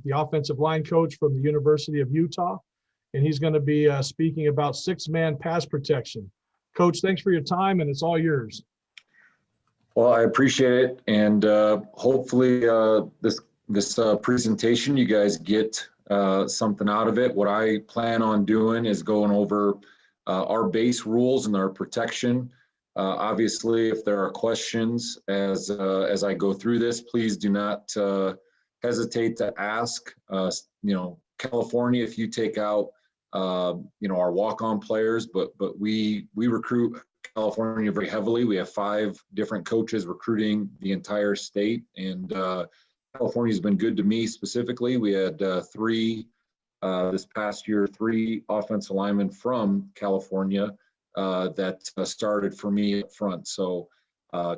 the offensive line coach from the University of Utah, and he's going to be speaking about six-man pass protection. Coach, thanks for your time, and it's all yours. Well, I appreciate it, and hopefully this presentation, you guys get something out of it. What I plan on doing is going over our base rules and our protection. Obviously, if there are questions as I go through this, please do not hesitate to ask. California, if you take out our walk-on players, but we recruit California very heavily. We have 5 different coaches recruiting the entire state, and California's been good to me specifically. We had 3 this past year, 3 offensive linemen from California that started for me up front. So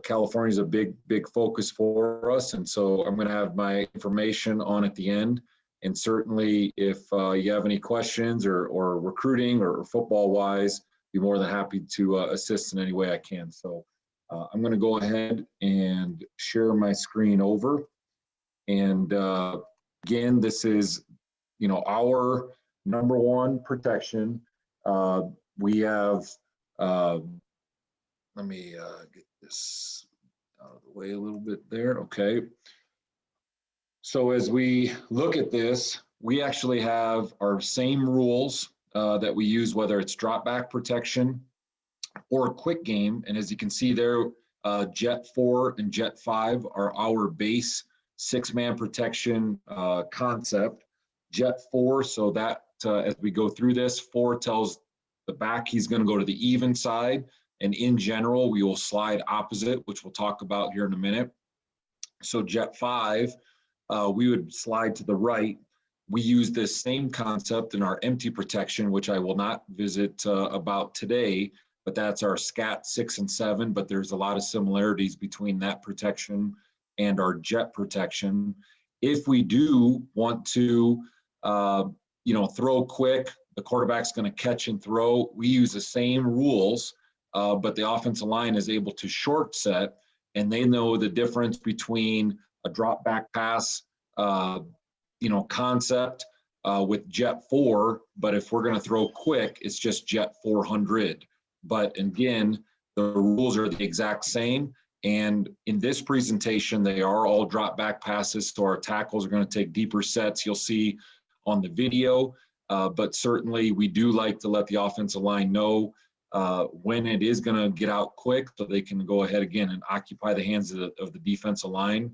California is a big focus for us, and so I'm going to have my information on at the end. And certainly, if you have any questions or recruiting or football wise, be more than happy to assist in any way I can. So I'm going to go ahead and share my screen over. And again, this is our number one protection. We have. Let me get this out of the way a little bit there. Okay. So as we look at this, we actually have our same rules that we use, whether it's drop back protection or quick game. And as you can see there, Jet 4 and Jet 5 are our base 6-man protection concept. Jet 4, so that as we go through this, 4 tells the back he's going to go to the even side. And in general, we will slide opposite, which we'll talk about here in a minute. So Jet 5, we would slide to the right. We use this same concept in our empty protection, which I will not visit about today, but that's our SCAT 6 and 7, but there's a lot of similarities between that protection and our jet protection. If we do want to, throw quick, the quarterback's going to catch and throw, we use the same rules, but the offensive line is able to short set, and they know the difference between a drop back pass, concept with Jet 4, but if we're going to throw quick, it's just Jet 400. But again, the rules are the exact same. And in this presentation, they are all drop back passes. So our tackles are going to take deeper sets. You'll see on the video, but certainly we do like to let the offensive line know when it is going to get out quick so they can go ahead again and occupy the hands of the defensive line.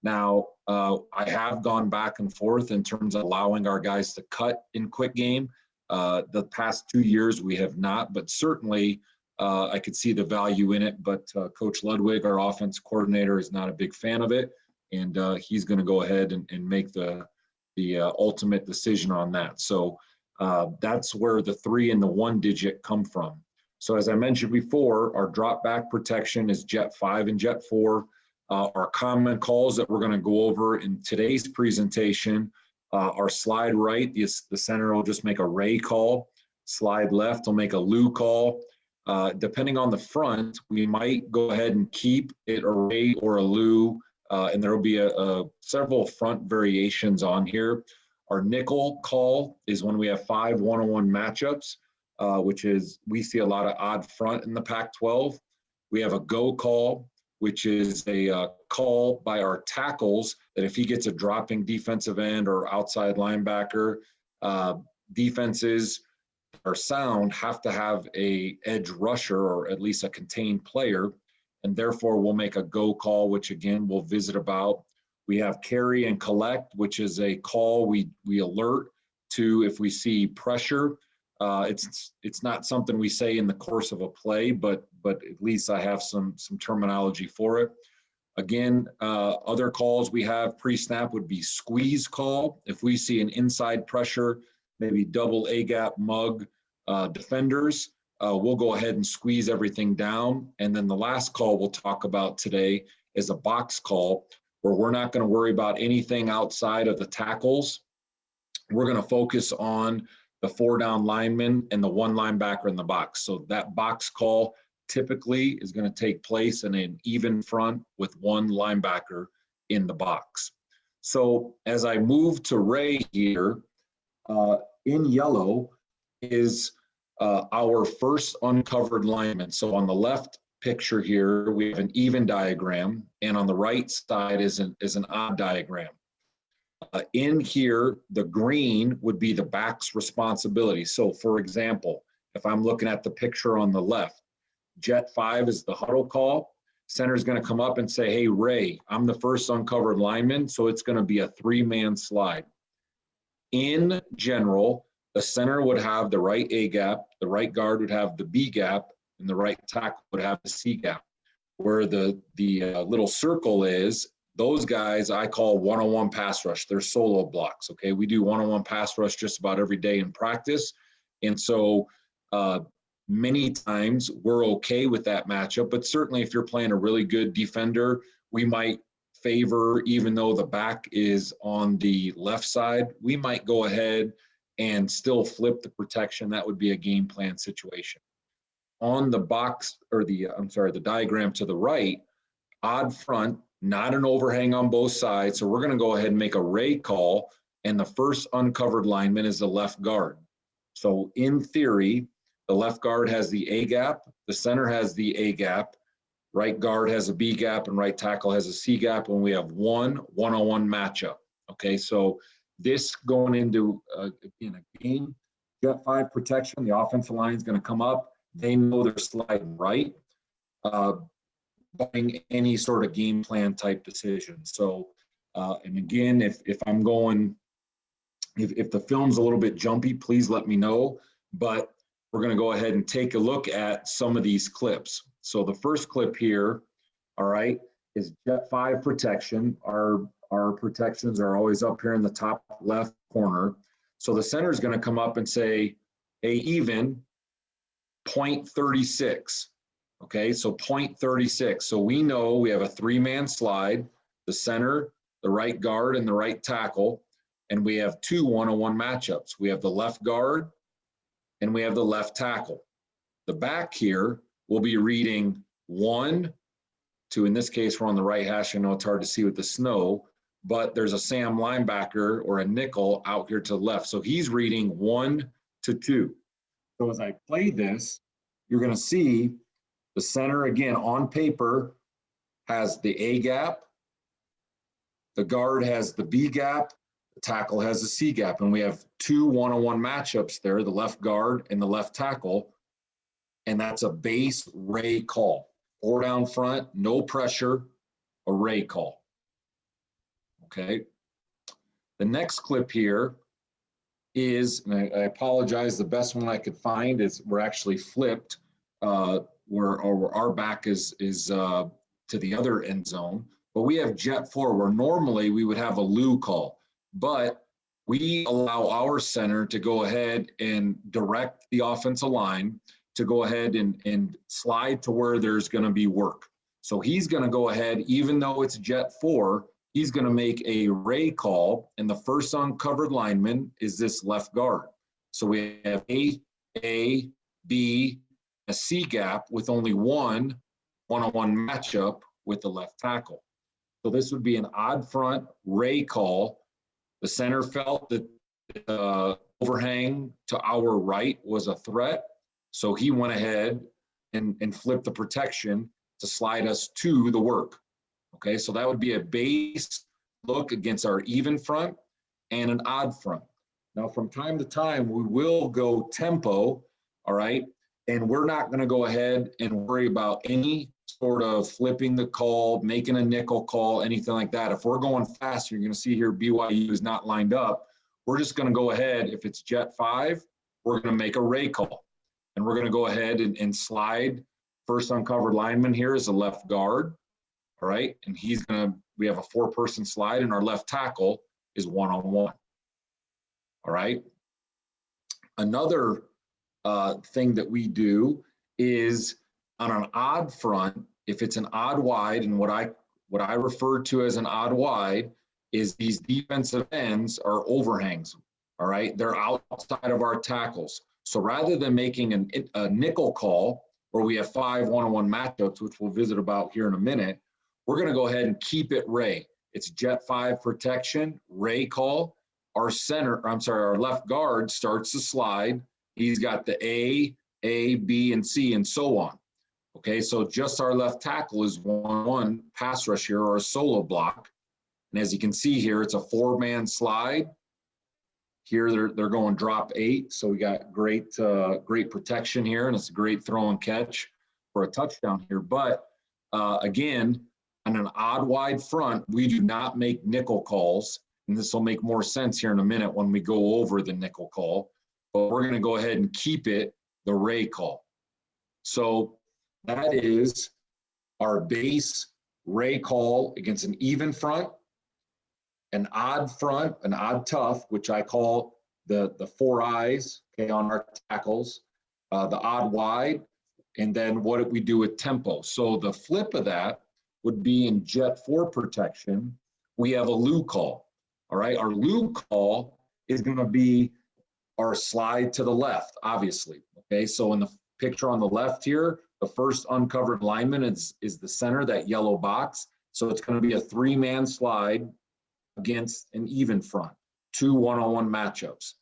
Now, I have gone back and forth in terms of allowing our guys to cut in quick game. The past 2 years we have not, but certainly I could see the value in it. But Coach Ludwig, our offense coordinator, is not a big fan of it, and he's going to go ahead and make the ultimate decision on that. So that's where the 3 and the 1 digit come from. So as I mentioned before, our drop back protection is Jet 5 and Jet 4. Our common calls that we're going to go over in today's presentation are slide right. The center will just make a Ray call. Slide left will make a Lou call. Depending on the front, we might go ahead and keep it a Ray or a Lou, and there will be several front variations on here. Our nickel call is when we have 5 one-on-one matchups, which is we see a lot of odd front in the Pac-12. We have a go call, which is a call by our tackles that if he gets a dropping defensive end or outside linebacker, defenses are sound have to have a edge rusher or at least a contained player, and therefore we'll make a go call, which again we'll visit about. We have carry and collect, which is a call we alert to if we see pressure. It's not something we say in the course of a play, but at least I have some terminology for it. Again, other calls we have pre-snap would be squeeze call. If we see an inside pressure, maybe double A-gap mug defenders, we'll go ahead and squeeze everything down. And then the last call we'll talk about today is a box call, where we're not going to worry about anything outside of the tackles. We're going to focus on the 4 down lineman and the 1 linebacker in the box. So that box call typically is going to take place in an even front with 1 linebacker in the box. So as I move to Ray here, in yellow is our first uncovered lineman. So on the left picture here, we have an even diagram, and on the right side is an odd diagram. In here, the green would be the back's responsibility. So for example, if I'm looking at the picture on the left, Jet 5 is the huddle call. Center is going to come up and say, hey, Ray, I'm the first uncovered lineman, so it's going to be a 3-man slide. In general, the center would have the right A gap, the right guard would have the B gap, and the right tackle would have the C gap. Where the little circle is, those guys I call one-on-one pass rush. They're solo blocks, okay? We do one-on-one pass rush just about every day in practice. And so many times we're okay with that matchup, but certainly if you're playing a really good defender, we might favor, even though the back is on the left side, we might go ahead and still flip the protection. That would be a game plan situation. On the box, or the diagram to the right, odd front, not an overhang on both sides. So we're going to go ahead and make a Ray call, and the first uncovered lineman is the left guard. So in theory, the left guard has the A gap, the center has the A gap, right guard has a B gap, and right tackle has a C gap, and we have one-on-one matchup. Okay, so this going into in a game, Jet 5 protection, the offensive line is going to come up. They know they're sliding right, barring any sort of game plan type decision. So, and again, if I'm going, if the film's a little bit jumpy, please let me know. But we're going to go ahead and take a look at some of these clips. So the first clip here, all right, is Jet 5 protection. Our protections are always up here in the top left corner. So the center is going to come up and say, hey, even 0.36. Okay, so 0.36. So we know we have a 3-man slide, the center, the right guard, and the right tackle, and we have 2 one-on-one matchups. We have the left guard, and we have the left tackle. The back here will be reading 1 to, in this case, we're on the right hash. I know it's hard to see with the snow, but there's a Sam linebacker or a nickel out here to the left. So he's reading 1 to 2. So as I play this, you're going to see the center, again, on paper, has the A gap. The guard has the B gap. The tackle has the C gap. And we have 2 one-on-one matchups there, the left guard and the left tackle. And that's a base Ray call. 4 down front, no pressure, a Ray call. Okay. The next clip here is, and I apologize, the best one I could find is we're actually flipped, where our back is to the other end zone. But we have Jet 4, where normally we would have a Lou call, but we allow our center to go ahead and direct the offensive line to go ahead and slide to where there's going to be work. So he's going to go ahead, even though it's Jet 4, he's going to make a Ray call, and the first uncovered lineman is this left guard. So we have A, B, a C gap with only one one-on-one matchup with the left tackle. So this would be an odd front Ray call. The center felt that overhang to our right was a threat, so he went ahead and flipped the protection to slide us to the work. Okay, so that would be a base look against our even front and an odd front. Now, from time to time, we will go tempo, all right? And we're not going to go ahead and worry about any sort of flipping the call, making a nickel call, anything like that. If we're going fast, you're going to see here BYU is not lined up. We're just going to go ahead. If it's Jet 5, we're going to make a Ray call. And we're going to go ahead and slide. First uncovered lineman here is the left guard. All right. And we have a 4-person slide, and our left tackle is one-on-one. All right. Another thing that we do is on an odd front, if it's an odd wide, and what I refer to as an odd wide is these defensive ends are overhangs. All right. They're outside of our tackles. So rather than making a nickel call where we have 5 one-on-one matchups, which we'll visit about here in a minute, we're going to go ahead and keep it Ray. It's jet 5 protection, ray call. Our our left guard starts to slide. He's got the A, B, and C, and so on. Okay, so just our left tackle is 1-1 pass rush here, or a solo block. And as you can see here, it's a 4-man slide. Here they're going drop 8, so we got great protection here, and it's a great throw and catch for a touchdown here. But again, on an odd wide front, we do not make nickel calls, and this will make more sense here in a minute when we go over the nickel call. But we're going to go ahead and keep it the ray call. So that is our base ray call against an even front, an odd front, an odd tough, which I call the 4 eyes, okay, on our tackles, the odd wide, and then what we do with tempo. So the flip of that would be in jet 4 protection, we have a Lou call. All right, our Lou call is going to be our slide to the left, obviously. Okay, so in the picture on the left here, the first uncovered lineman is the center, that yellow box. So it's going to be a 3-man slide against an even front, 2 one-on-one matchups.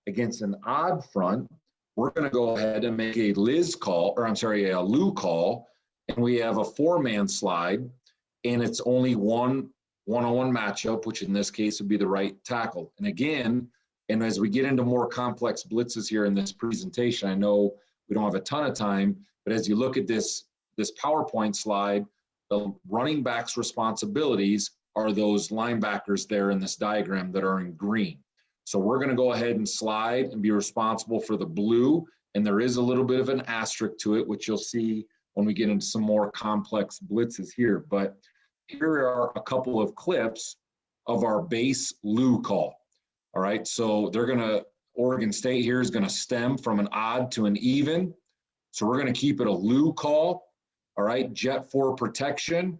Against an odd front, we're going to go ahead and make a a Lou call, and we have a 4-man slide, and it's only one one-on-one matchup, which in this case would be the right tackle. And again, and as we get into more complex blitzes here in this presentation, I know we don't have a ton of time, but as you look at this PowerPoint slide, the running back's responsibilities are those linebackers there in this diagram that are in green. So we're going to go ahead and slide and be responsible for the blue, and there is a little bit of an asterisk to it, which you'll see when we get into some more complex blitzes here. But here are a couple of clips of our base Lou call. All right, so Oregon State here is going to stem from an odd to an even. So we're going to keep it a Lou call. All right, jet 4 protection.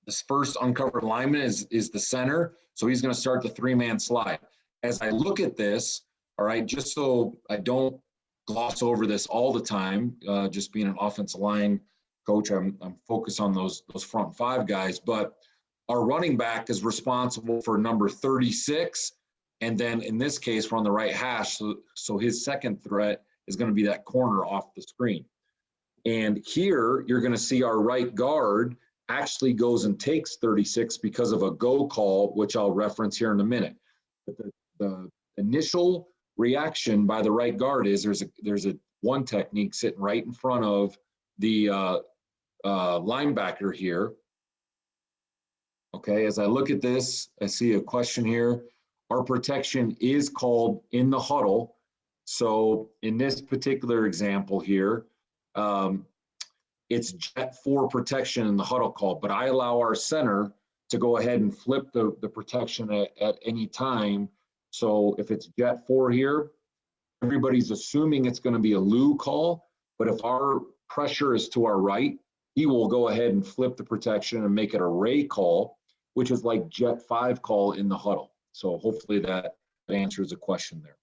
This first uncovered lineman is the center, so he's going to start the 3-man slide. As I look at this, all right, just so I don't gloss over this all the time, just being an offensive line coach, I'm focused on those front 5 guys, but our running back is responsible for number 36, and then in this case, we're on the right hash, so his second threat is going to be that corner off the screen. And here, you're going to see our right guard actually goes and takes 36 because of a go call, which I'll reference here in a minute. But the initial reaction by the right guard is there's a one technique sitting right in front of the linebacker here. Okay, as I look at this, I see a question here. Our protection is called in the huddle. So in this particular example here, it's jet 4 protection in the huddle call, but I allow our center to go ahead and flip the protection at any time. So if it's jet 4 here, everybody's assuming it's going to be a Lou call, but if our pressure is to our right, he will go ahead and flip the protection and make it a ray call, which is like jet 5 call in the huddle. So hopefully that answers the question there.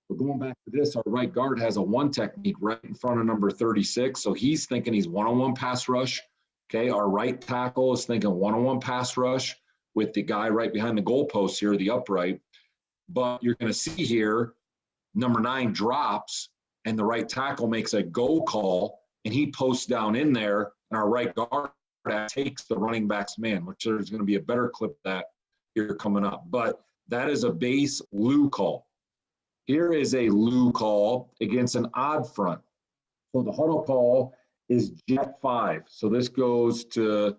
But going back to this, our right guard has a one technique right in front of number 36. So he's thinking he's one-on-one pass rush. Okay, our right tackle is thinking one-on-one pass rush with the guy right behind the goalpost here, the upright. But you're going to see here, number 9 drops, and the right tackle makes a go call, and he posts down in there, and our right guard takes the running back's man, which there's going to be a better clip that here coming up. But that is a base Lou call. Here is a Lou call against an odd front. So the huddle call is jet 5. So this goes to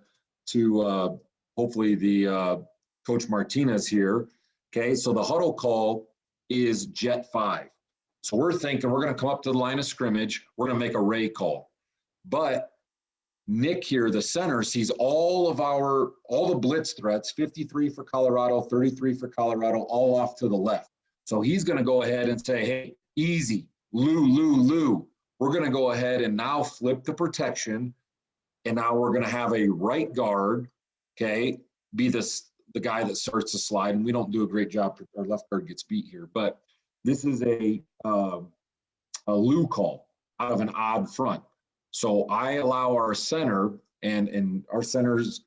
hopefully the Coach Martinez here. Okay, so the huddle call is jet 5. So we're thinking we're going to come up to the line of scrimmage. We're going to make a ray call. But Nick here, the center, sees all the blitz threats, 53 for Colorado, 33 for Colorado, all off to the left. So he's going to go ahead and say, hey, easy, Lou. We're going to go ahead and now flip the protection, and now we're going to have a right guard, okay, be the guy that starts the slide, and we don't do a great job. Our left guard gets beat here, but this is a Lou call out of an odd front. So I allow our center, and our center's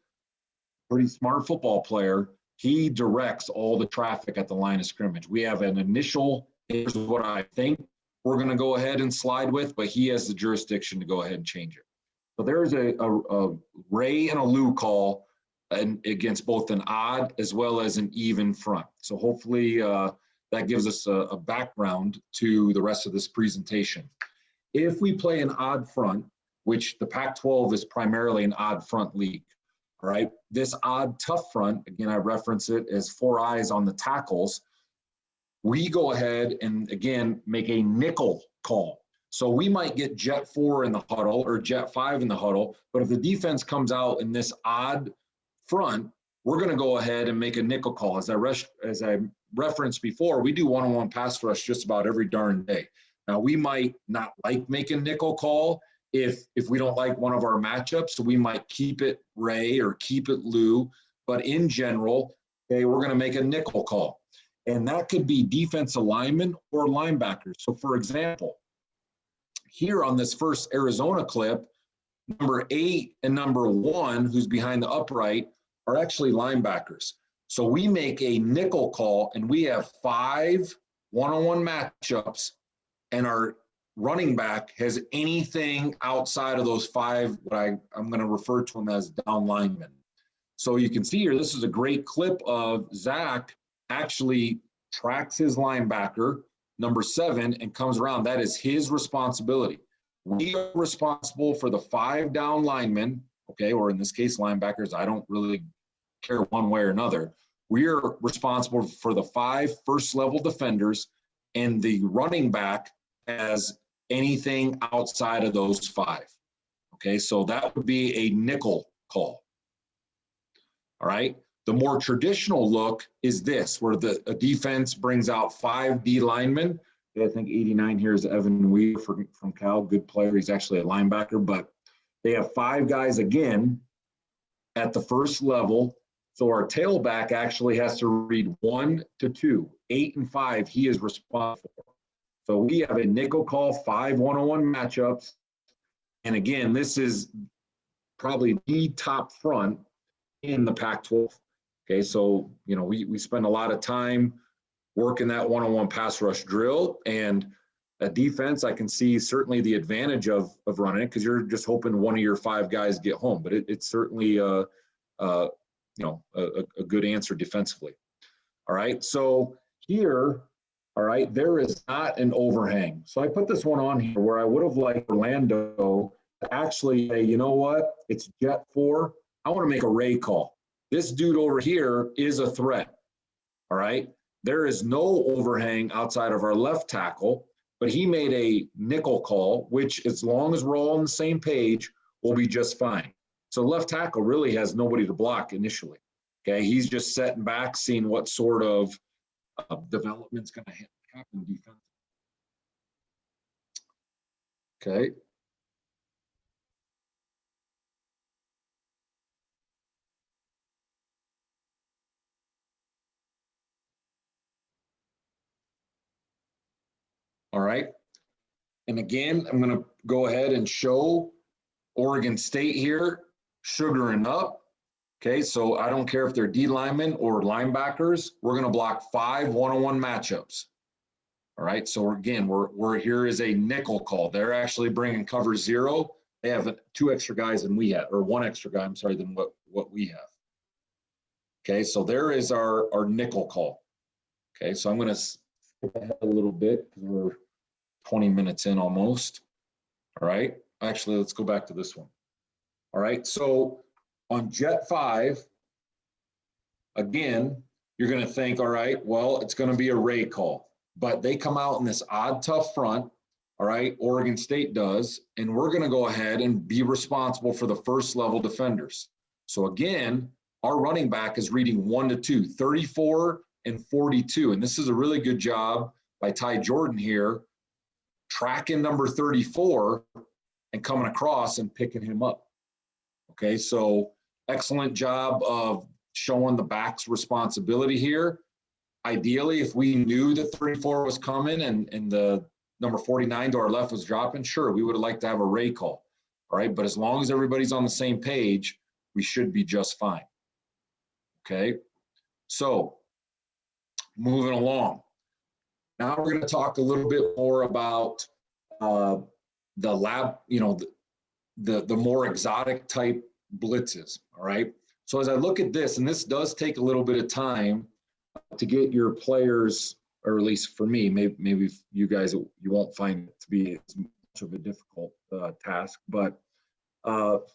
pretty smart football player. He directs all the traffic at the line of scrimmage. We have an initial, here's what I think we're going to go ahead and slide with, but he has the jurisdiction to go ahead and change it. So there's a Ray and a Lou call against both an odd as well as an even front. So hopefully that gives us a background to the rest of this presentation. If we play an odd front, which the Pac-12 is primarily an odd front league, all right, this odd tough front, again, I reference it as 4 eyes on the tackles, we go ahead and, again, make a nickel call. So we might get jet 4 in the huddle or jet 5 in the huddle, but if the defense comes out in this odd front, we're going to go ahead and make a nickel call. As I referenced before, we do one-on-one pass rush just about every darn day. Now, we might not like making nickel call if we don't like one of our matchups, so we might keep it Ray or keep it Lou, but in general, okay, we're going to make a nickel call. And that could be defensive linemen or linebackers. So, for example, here on this first Arizona clip, number 8 and number 1, who's behind the upright, are actually linebackers. So we make a nickel call, and we have 5 one-on-one matchups, and our running back has anything outside of those 5, what I'm going to refer to them as down linemen. So you can see here, this is a great clip of Zach actually tracks his linebacker, number 7, and comes around. That is his responsibility. We are responsible for the 5 down linemen, okay, or in this case, linebackers. I don't really care one way or another. We are responsible for the 5 first-level defenders, and the running back has anything outside of those 5. Okay, so that would be a nickel call. All right. The more traditional look is this, where a defense brings out 5 D linemen. I think 89 here is Evan Weir from Cal, good player. He's actually a linebacker, but they have 5 guys again at the first level. So our tailback actually has to read 1 to 2, 8 and 5. He is responsible for. So we have a nickel call, 5 one-on-one matchups. And again, this is probably the top front in the Pac-12. Okay, so, you know, we spend a lot of time working that one-on-one pass rush drill, and a defense, I can see certainly the advantage of running it, because you're just hoping one of your 5 guys get home, but it's certainly a good answer defensively. All right, so here, all right, there is not an overhang. So I put this one on here where I would have liked Orlando to actually say, you know what, it's jet 4. I want to make a Ray call. This dude over here is a threat. All right, there is no overhang outside of our left tackle, but he made a nickel call, which as long as we're all on the same page, will be just fine. So left tackle really has nobody to block initially. Okay, he's just setting back, seeing what sort of development's going to happen defensively. Okay. All right. And again, I'm going to go ahead and show Oregon State here, sugaring up. Okay, so I don't care if they're D linemen or linebackers. We're going to block 5 one-on-one matchups. All right, so again, we're here is a nickel call. They're actually bringing cover 0. They have 2 extra guys than we have, or 1 extra guy, I'm sorry, than what we have. Okay, so there is our nickel call. Okay, so I'm going to skip ahead a little bit because we're 20 minutes in almost. All right, actually, let's go back to this one. All right, so on jet 5, again, you're going to think, all right, well, it's going to be a Ray call. But they come out in this odd, tough front, all right, Oregon State does, and we're going to go ahead and be responsible for the first-level defenders. So again, our running back is reading 1 to 2, 34 and 42. And this is a really good job by Ty Jordan here, tracking number 34 and coming across and picking him up. Okay, so excellent job of showing the back's responsibility here. Ideally, if we knew that 34 was coming and the number 49 to our left was dropping, sure, we would have liked to have a Ray call. All right, but as long as everybody's on the same page, we should be just fine. Okay, so moving along. Now we're going to talk a little bit more about the lab, the more exotic type blitzes. All right. So as I look at this, and this does take a little bit of time to get your players, or at least for me, maybe you guys, you won't find it to be as much of a difficult task, but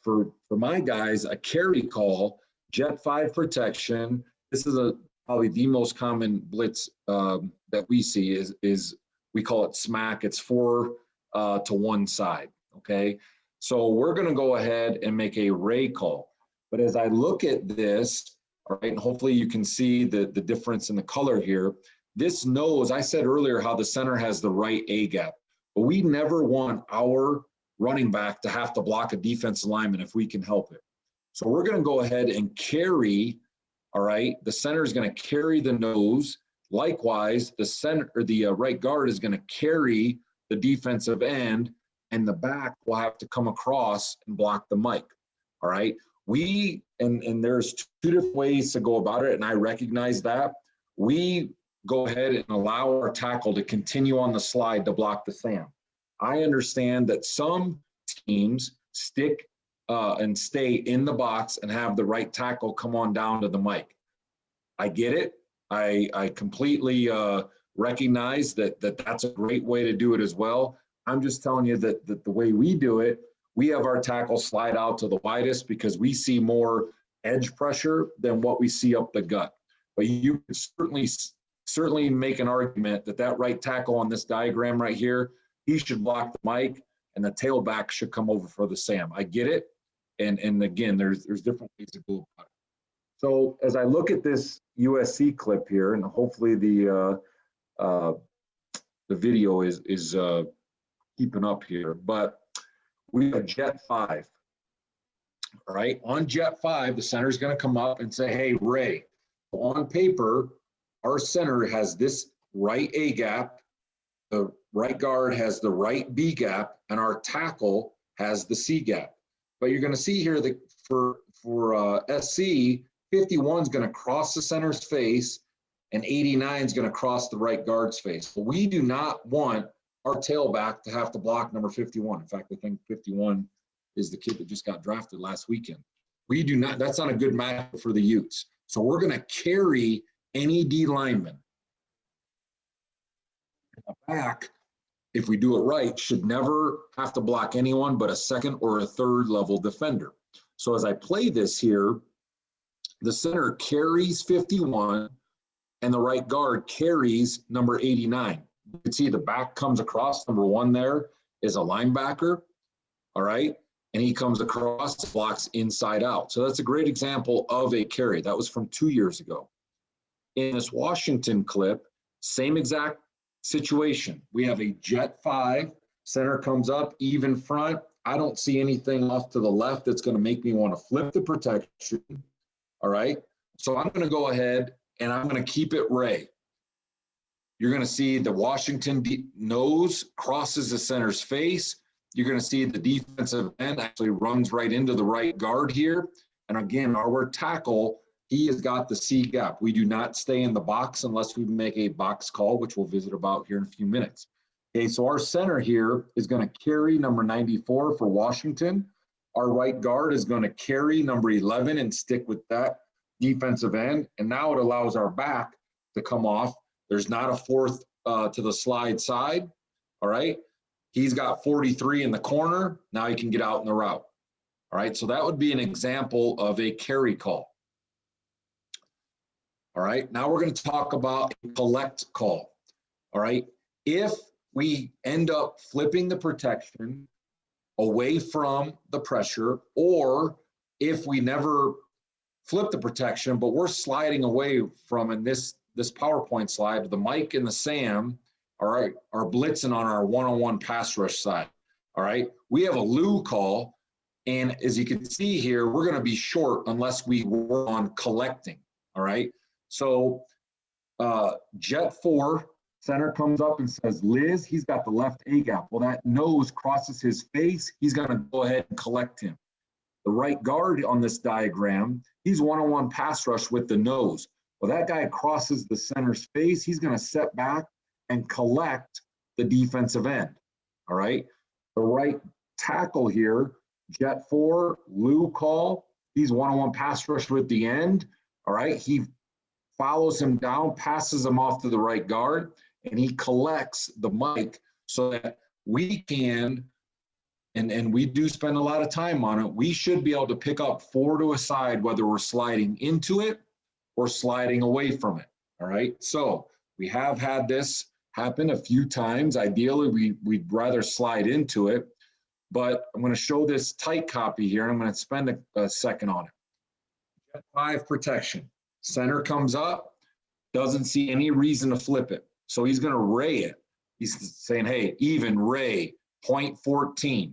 for my guys, a carry call, Jet 5 protection. This is probably the most common blitz that we see is we call it smack. It's 4 to one side. Okay, so we're going to go ahead and make a ray call. But as I look at this, all right, and hopefully you can see the difference in the color here. This nose, I said earlier how the center has the right A gap, but we never want our running back to have to block a defensive lineman if we can help it. So we're going to go ahead and carry, all right, the center is going to carry the nose. Likewise, the center or the right guard is going to carry the defensive end, and the back will have to come across and block the mic. All right. And there's 2 different ways to go about it, and I recognize that. We go ahead and allow our tackle to continue on the slide to block the Sam. I understand that some teams stick and stay in the box and have the right tackle come on down to the mic. I get it. I completely recognize that that's a great way to do it as well. I'm just telling you that the way we do it, we have our tackle slide out to the widest because we see more edge pressure than what we see up the gut. But you can certainly make an argument that right tackle on this diagram right here, he should block the mic and the tailback should come over for the Sam. I get it. And again, there's different ways to go about it. So as I look at this USC clip here, and hopefully the video is keeping up here, but we have Jet 5. All right, on Jet 5, the center is going to come up and say, hey, Ray, on paper, our center has this right A gap, the right guard has the right B gap, and our tackle has the C gap. But you're going to see here that for SC, 51 is going to cross the center's face, and 89 is going to cross the right guard's face. But we do not want our tailback to have to block number 51. In fact, I think 51 is the kid that just got drafted last weekend. We do not, that's not a good match for the Utes. So we're going to carry any D lineman. The back, if we do it right, should never have to block anyone but a second or a third level defender. So as I play this here, the center carries 51 and the right guard carries number 89. You can see the back comes across. Number 1 there is a linebacker, all right? And he comes across, blocks inside out. So that's a great example of a carry. That was from 2 years ago. In this Washington clip, same exact situation. We have a Jet 5, center comes up, even front. I don't see anything off to the left that's going to make me want to flip the protection, all right? So I'm going to go ahead and I'm going to keep it Ray. You're going to see the Washington nose crosses the center's face. You're going to see the defensive end actually runs right into the right guard here. And again, our tackle, he has got the C gap. We do not stay in the box unless we make a box call, which we'll visit about here in a few minutes. Okay, so our center here is going to carry number 94 for Washington. Our right guard is going to carry number 11 and stick with that defensive end. And now it allows our back to come off. There's not a fourth to the slide side, all right? He's got 43 in the corner. Now he can get out in the route, all right? So that would be an example of a carry call. All right, now we're going to talk about a collect call, all right? If we end up flipping the protection away from the pressure, or if we never flip the protection, but we're sliding away from, in this PowerPoint slide, the Mike and the Sam, all right, are blitzing on our one-on-one pass rush side, all right? We have a Lou call, and as you can see here, we're going to be short unless we work on collecting, all right? So Jet 4, center comes up and says, Liz, he's got the left A gap. Well, that nose crosses his face. He's going to go ahead and collect him. The right guard on this diagram, he's one-on-one pass rush with the nose. Well, that guy crosses the center's face. He's going to step back and collect the defensive end. All right. The right tackle here, jet 4, Lou call. He's one-on-one pass rush with the end. All right. He follows him down, passes him off to the right guard, and he collects the mic so that we can, and we do spend a lot of time on it, we should be able to pick up 4 to a side, whether we're sliding into it or sliding away from it. All right. So we have had this happen a few times. Ideally, we'd rather slide into it, but I'm going to show this tight copy here, and I'm going to spend a second on it. Jet 5 protection. Center comes up, doesn't see any reason to flip it. So he's going to ray it. He's saying, hey, even ray, 0.14.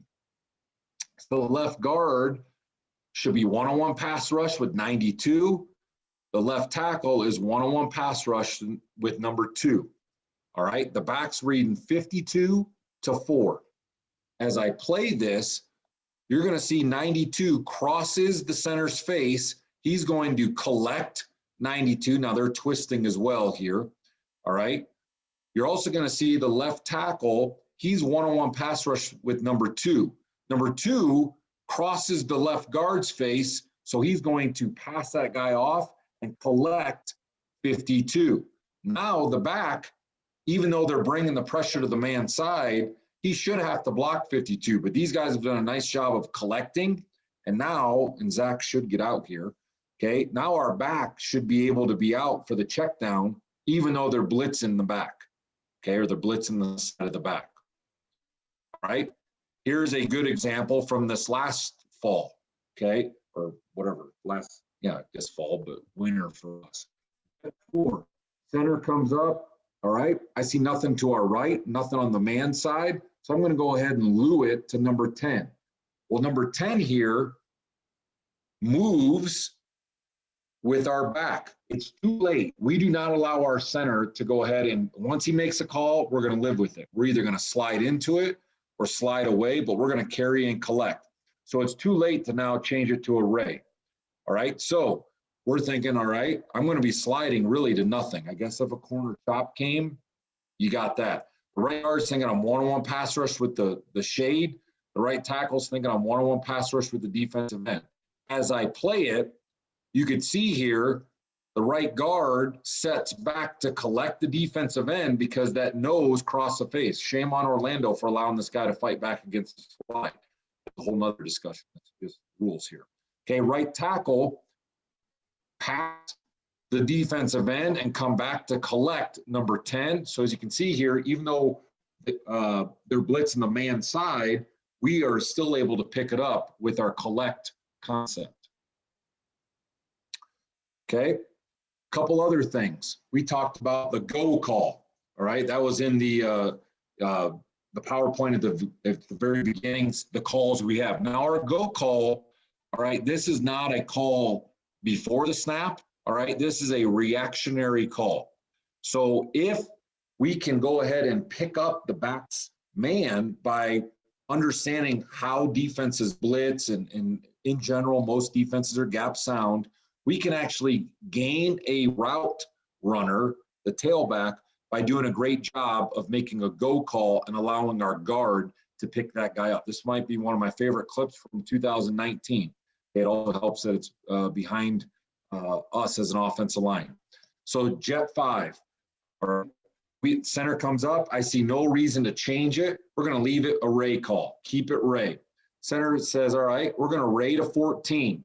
So the left guard should be one-on-one pass rush with 92. The left tackle is one-on-one pass rush with number 2. All right, the back's reading 52 to 4. As I play this, you're going to see 92 crosses the center's face. He's going to collect 92. Now they're twisting as well here. All right. You're also going to see the left tackle. He's one-on-one pass rush with number 2. Number 2 crosses the left guard's face. So he's going to pass that guy off and collect 52. Now the back, even though they're bringing the pressure to the man's side, he should have to block 52. But these guys have done a nice job of collecting. And now, and Zach should get out here. Okay, now our back should be able to be out for the check down, even though they're blitzing the back. Okay, or they're blitzing the side of the back. All right, here's a good example from this last fall. Okay, or whatever, I guess fall, but winter for us. 4, center comes up. All right, I see nothing to our right, nothing on the man side. So I'm going to go ahead and loo it to number 10. Well, number 10 here moves with our back. It's too late. We do not allow our center to go ahead and once he makes a call, we're going to live with it. We're either going to slide into it or slide away, but we're going to carry and collect. So it's too late to now change it to a ray. All right, so we're thinking, all right, I'm going to be sliding really to nothing. I guess if a corner chop came, you got that. The right guard's thinking I'm one-on-one pass rush with the shade. The right tackle's thinking I'm one-on-one pass rush with the defensive end. As I play it, you could see here, the right guard sets back to collect the defensive end because that nose crossed the face. Shame on Orlando for allowing this guy to fight back against the slide. A whole nother discussion. That's just rules here. Okay, right tackle pass the defensive end and come back to collect number 10. So as you can see here, even though they're blitzing the man side, we are still able to pick it up with our collect concept. Okay, couple other things. We talked about the go call. All right, that was in the PowerPoint at the very beginning, the calls we have. Now our go call, all right, this is not a call before the snap. All right, this is a reactionary call. So if we can go ahead and pick up the back's man by understanding how defenses blitz and in general, most defenses are gap sound, we can actually gain a route runner, the tailback, by doing a great job of making a go call and allowing our guard to pick that guy up. This might be one of my favorite clips from 2019. It also helps that it's behind us as an offensive line. So jet 5, center comes up. I see no reason to change it. We're going to leave it a ray call. Keep it ray. Center says, all right, we're going to ray to 14.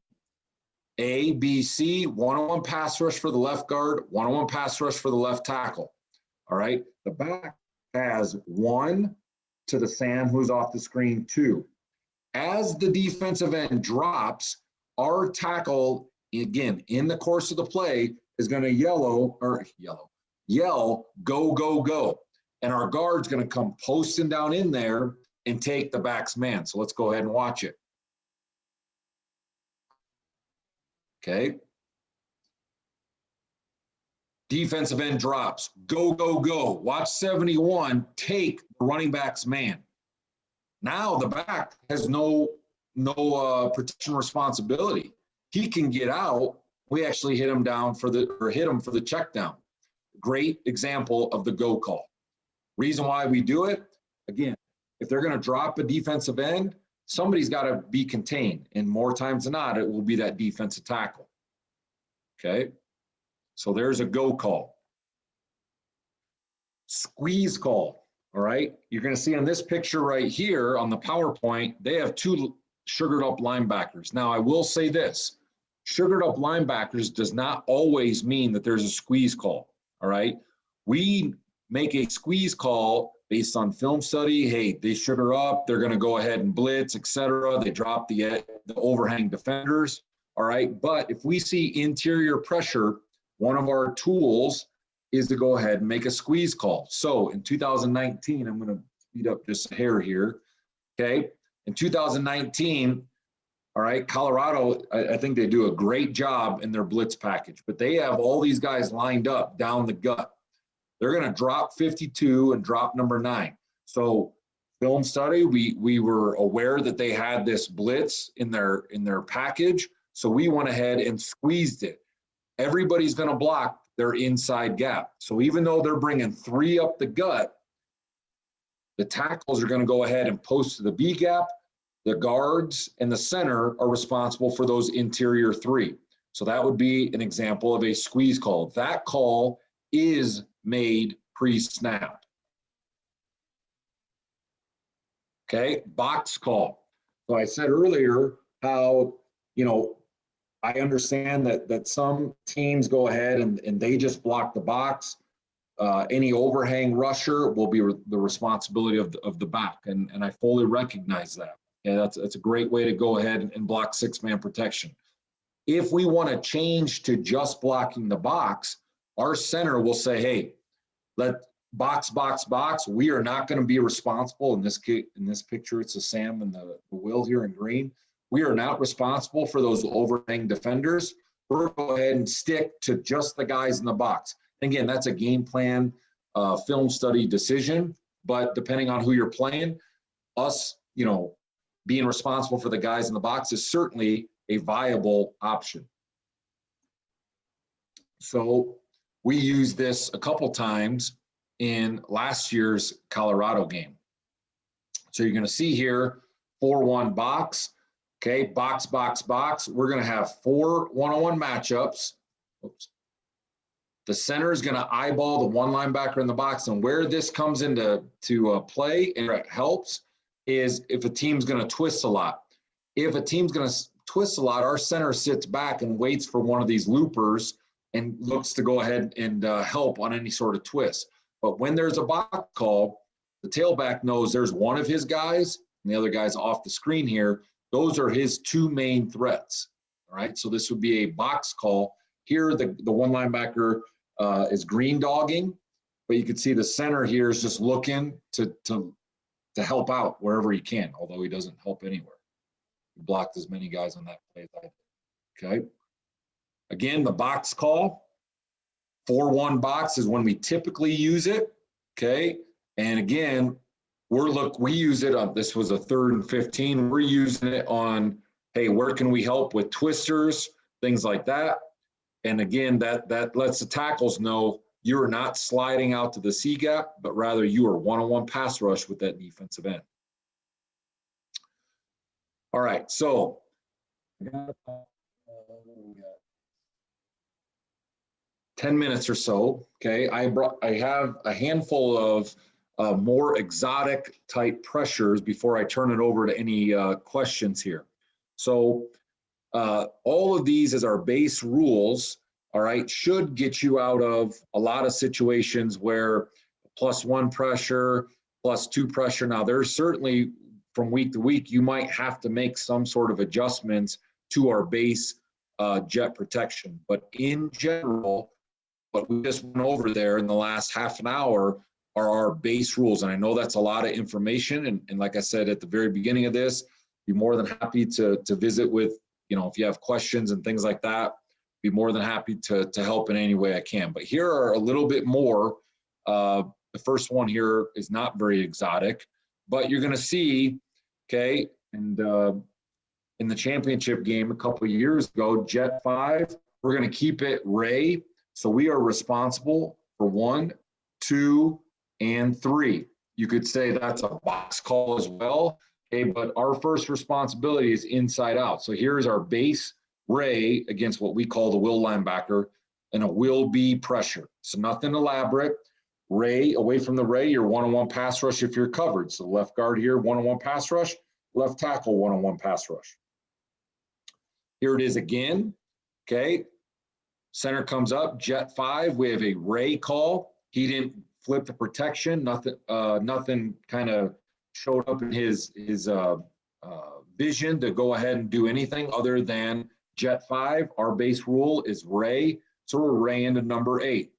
A, B, C, one-on-one pass rush for the left guard, one-on-one pass rush for the left tackle. All right, the back has 1 to the Sam, who's off the screen, 2. As the defensive end drops, our tackle, again, in the course of the play, is going to yell, go, go, go. And our guard's going to come posting down in there and take the back's man. So let's go ahead and watch it. Okay. Defensive end drops. Go, go, go. Watch 71 take the running back's man. Now the back has no protection responsibility. He can get out. We actually hit him down hit him for the check down. Great example of the go call. Reason why we do it, again, if they're going to drop a defensive end, somebody's got to be contained. And more times than not, it will be that defensive tackle. Okay. So there's a go call. Squeeze call. All right. You're going to see on this picture right here on the PowerPoint, they have two sugared up linebackers. Now, I will say this. Sugared up linebackers does not always mean that there's a squeeze call. All right. We make a squeeze call based on film study. Hey, they sugar up. They're going to go ahead and blitz, etc. They drop the overhang defenders. All right. But if we see interior pressure, one of our tools is to go ahead and make a squeeze call. So in 2019, I'm going to speed up just a hair here. Okay. In 2019, all right, Colorado, I think they do a great job in their blitz package, but they have all these guys lined up down the gut. They're going to drop 52 and drop number 9. So film study, we were aware that they had this blitz in their package. So we went ahead and squeezed it. Everybody's going to block their inside gap. So even though they're bringing 3 up the gut, the tackles are going to go ahead and post to the B gap. The guards and the center are responsible for those interior 3. So that would be an example of a squeeze call. That call is made pre-snap. Okay, box call. So I said earlier how, I understand that some teams go ahead and they just block the box. Any overhang rusher will be the responsibility of the back, and I fully recognize that. Yeah, that's a great way to go ahead and block 6-man protection. If we want to change to just blocking the box, our center will say, hey, let box. We are not going to be responsible. In this picture, it's a Sam and the Will here in green. We are not responsible for those overhang defenders. We're going to go ahead and stick to just the guys in the box. Again, that's a game plan, film study decision. But depending on who you're playing, us, being responsible for the guys in the box is certainly a viable option. So we used this a couple times in last year's Colorado game. So you're going to see here 4-1 box. Okay, box. We're going to have 4 one-on-one matchups. Oops. The center is going to eyeball the one linebacker in the box. And where this comes into play and it helps is if a team's going to twist a lot. If a team's going to twist a lot, our center sits back and waits for one of these loopers and looks to go ahead and help on any sort of twist. But when there's a box call, the tailback knows there's one of his guys and the other guy's off the screen here. Those are his 2 main threats. All right, so this would be a box call. Here, the one linebacker is green dogging, but you can see the center here is just looking to help out wherever he can, although he doesn't help anywhere. He blocked as many guys on that play as I did. Okay. Again, the box call, 4-1 box is when we typically use it. Okay. And again, we use it on, this was a 3rd and 15. We're using it on, hey, where can we help with twisters, things like that. And again, that lets the tackles know you are not sliding out to the C gap, but rather you are one-on-one pass rush with that defensive end. All right, so 10 minutes or so. Okay, I have a handful of more exotic type pressures before I turn it over to any questions here. So all of these as our base rules, all right, should get you out of a lot of situations where +1 pressure, +2 pressure. Now, there's certainly from week to week, you might have to make some sort of adjustments to our base jet protection. But in general, what we just went over there in the last half an hour are our base rules. And I know that's a lot of information. And like I said at the very beginning of this, be more than happy to visit with, if you have questions and things like that, be more than happy to help in any way I can. But here are a little bit more. The first one here is not very exotic, but you're going to see, okay, and in the championship game a couple of years ago, Jet 5, we're going to keep it Ray. So we are responsible for 1, 2, and 3. You could say that's a box call as well. Okay, but our first responsibility is inside out. So here's our base Ray against what we call the will linebacker and a will be pressure. So nothing elaborate. Ray, away from the Ray, your one-on-one pass rush if you're covered. So left guard here, one-on-one pass rush, left tackle, one-on-one pass rush. Here it is again, okay? Center comes up, Jet 5, we have a Ray call. He didn't flip the protection, nothing kind of showed up in his vision to go ahead and do anything other than Jet 5. Our base rule is Ray, so we're Ray into number 8.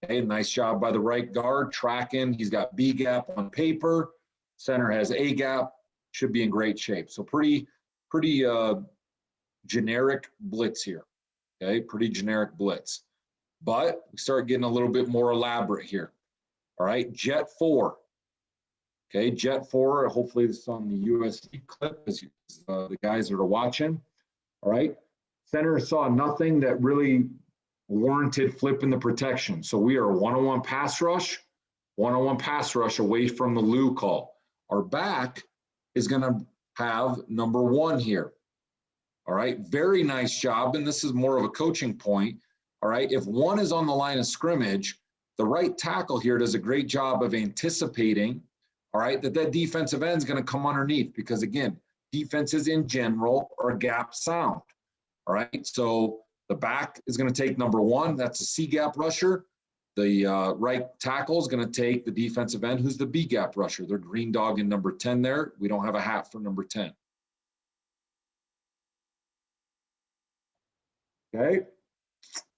Okay, nice job by the right guard, tracking. He's got B gap on paper. Center has A gap, should be in great shape. So pretty generic blitz here. Okay, pretty generic blitz. But we start getting a little bit more elaborate here. All right, Jet 4. Okay, Jet 4, hopefully this is on the USD clip as the guys that are watching. All right, center saw nothing that really warranted flipping the protection. So we are one-on-one pass rush away from the Lou call. Our back is going to have number 1 here. All right, very nice job. And this is more of a coaching point. All right, if 1 is on the line of scrimmage, the right tackle here does a great job of anticipating, all right, that defensive end is going to come underneath because, again, defenses in general are gap sound. All right, so the back is going to take number 1. That's a C gap rusher. The right tackle is going to take the defensive end, who's the B gap rusher. They're green dog in number 10 there. We don't have a hat for number 10. Okay.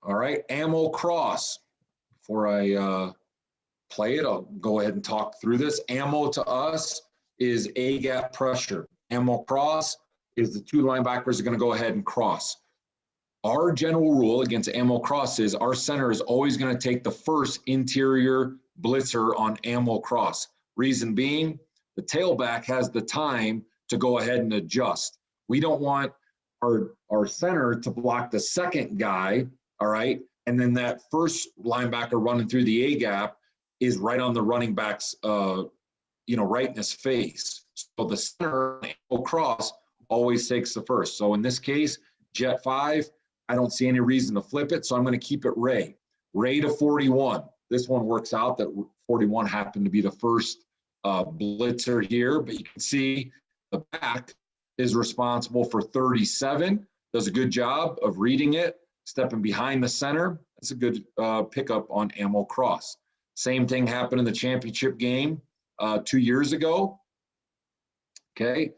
All right. Ammo cross. Before I play it, I'll go ahead and talk through this. Ammo to us is A gap pressure. Ammo cross is the 2 linebackers are going to go ahead and cross. Our general rule against ammo cross is our center is always going to take the first interior blitzer on ammo cross. Reason being, the tailback has the time to go ahead and adjust. We don't want our center to block the second guy, all right? And then that first linebacker running through the A gap is right on the running back's, right in his face. So the center ammo cross always takes the first. So in this case, Jet 5, I don't see any reason to flip it, so I'm going to keep it Ray. Ray to 41. This one works out that 41 happened to be the first blitzer here, but you can see the back is responsible for 37. Does a good job of reading it, stepping behind the center. That's a good pickup on ammo cross. Same thing happened in the championship game 2 years ago. Okay,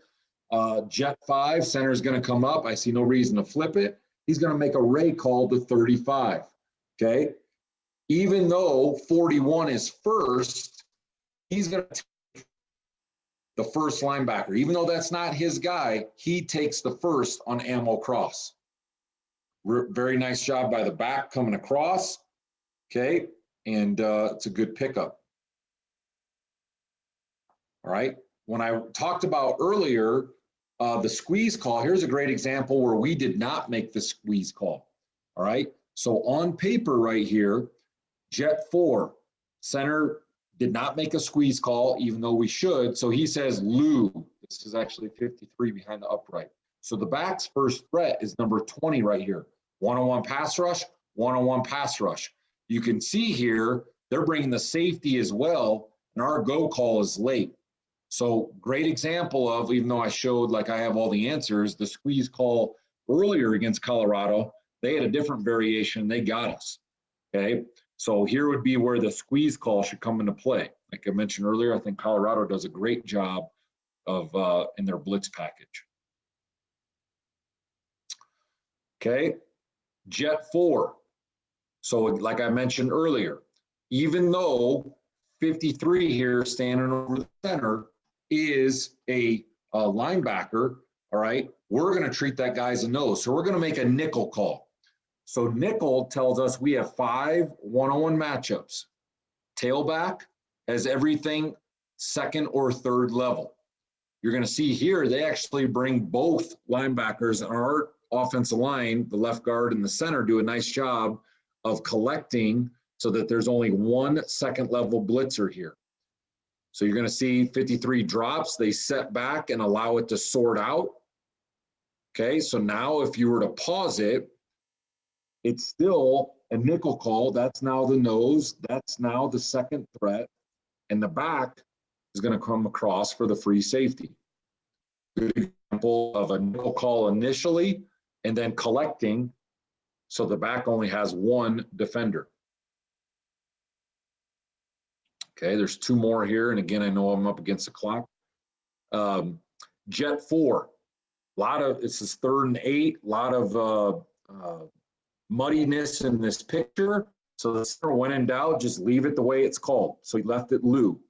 Jet 5, center is going to come up. I see no reason to flip it. He's going to make a Ray call to 35, okay? Even though 41 is first, he's going to take the first linebacker. Even though that's not his guy, he takes the first on ammo cross. Very nice job by the back coming across, okay? And it's a good pickup. All right, when I talked about earlier, the squeeze call, here's a great example where we did not make the squeeze call, all right? So on paper right here, Jet 4, center did not make a squeeze call, even though we should. So he says, Lou, this is actually 53 behind the upright. So the back's first threat is number 20 right here. One-on-one pass rush, one-on-one pass rush. You can see here, they're bringing the safety as well, and our go call is late. So great example of, even though I showed like I have all the answers, the squeeze call earlier against Colorado, they had a different variation. They got us, okay? So here would be where the squeeze call should come into play. Like I mentioned earlier, I think Colorado does a great job of in their blitz package. Okay, Jet 4. So like I mentioned earlier, even though 53 here standing over the center is a linebacker, all right, we're going to treat that guy as a nose. So we're going to make a nickel call. So nickel tells us we have 5 one-on-one matchups. Tailback has everything second or third level. you're going to see here, they actually bring both linebackers on our offensive line, the left guard and the center, do a nice job of collecting so that there's only one second level blitzer here. So you're going to see 53 drops. They set back and allow it to sort out. Okay, so now if you were to pause it, it's still a nickel call. That's now the nose. That's now the second threat. And the back is going to come across for the free safety. Good example of a nickel call initially and then collecting, so the back only has one defender. Okay, there's two more here. And again, I know I'm up against the clock. Jet 4. This is 3rd and 8. A lot of muddiness in this picture. So the center, when in doubt, just leave it the way it's called. So he left it Lou.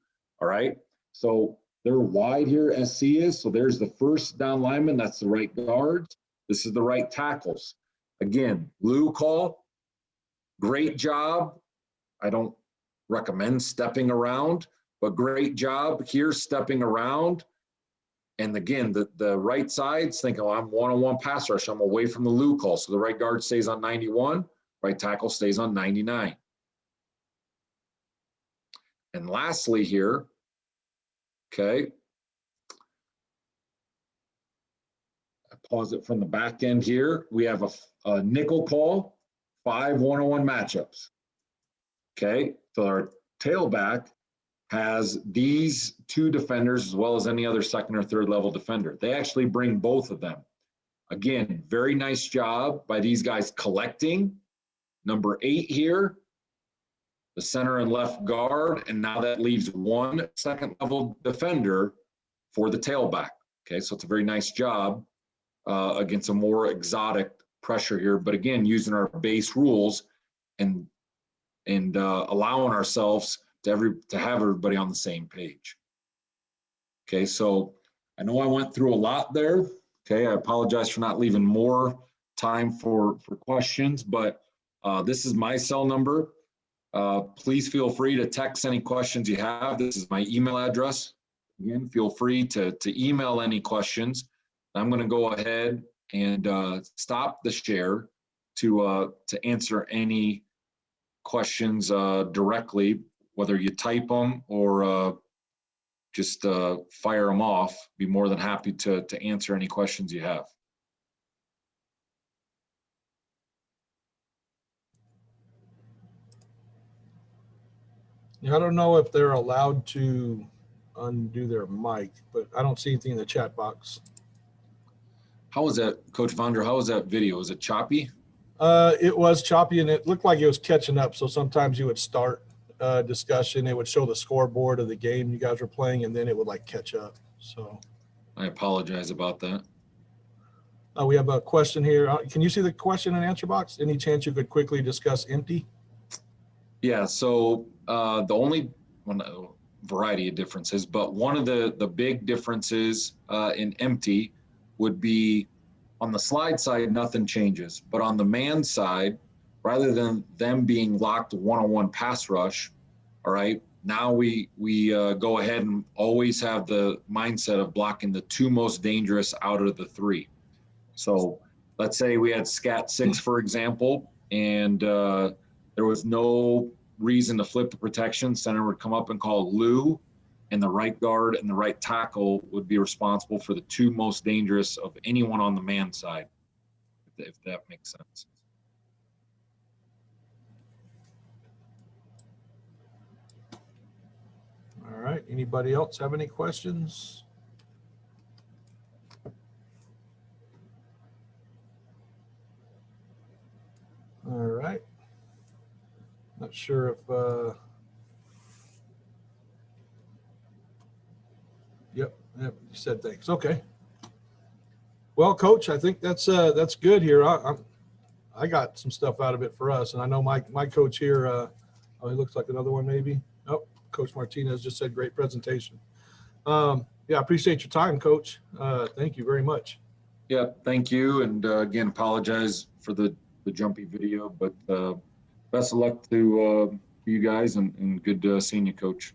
All right. So they're wide here, SC is. So there's the first down lineman. That's the right guards. This is the right tackles. Again, Lou call. Great job. I don't recommend stepping around, but great job here stepping around. And again, the right side's thinking, oh, I'm one-on-one pass rush. I'm away from the Lou call. So the right guard stays on 91. Right tackle stays on 99. And lastly here, okay, I pause it from the back end here. We have a nickel call, 5 one-on-one matchups. Okay, so our tailback has these two defenders as well as any other second or third level defender. They actually bring both of them. Again, very nice job by these guys collecting. Number 8 here, the center and left guard, and now that leaves one second level defender for the tailback. Okay, so it's a very nice job against a more exotic pressure here, but again, using our base rules and allowing ourselves to have everybody on the same page. Okay, so I know I went through a lot there. Okay, I apologize for not leaving more time for questions, but this is my cell number. Please feel free to text any questions you have. This is my email address. Again, feel free to email any questions. I'm going to go ahead and stop the share to answer any questions directly, whether you type them or just fire them off. Be more than happy to answer any questions you have. Yeah, I don't know if they're allowed to undo their mic, but I don't see anything in the chat box. How was that, Coach Vondra? How was that video? Was it choppy? It was choppy and it looked like it was catching up. So sometimes you would start a discussion, it would show the scoreboard of the game you guys were playing, and then it would like catch up. So I apologize about that. we have a question here. Can you see the question and answer box? Any chance you could quickly discuss empty? Yeah, so the only variety of differences, but one of the big differences in empty would be on the slide side, nothing changes. But on the man side, rather than them being locked one-on-one pass rush, all right, now we go ahead and always have the mindset of blocking the 2 most dangerous out of the 3. So let's say we had scat 6, for example, and there was no reason to flip the protection. Center would come up and call Lou, and the right guard and the right tackle would be responsible for the 2 most dangerous of anyone on the man side, if that makes sense. All right. Anybody else have any questions? All right. Not sure if Yep, you said thanks. Okay. Well, Coach, I think that's good here. I got some stuff out of it for us, and I know my coach here. Oh, he looks like another one maybe. Oh, Coach Martinez just said great presentation. Yeah, I appreciate your time, Coach. Thank you very much. Yeah, thank you, and again, apologize for the jumpy video, but best of luck to you guys, and good seeing you, Coach.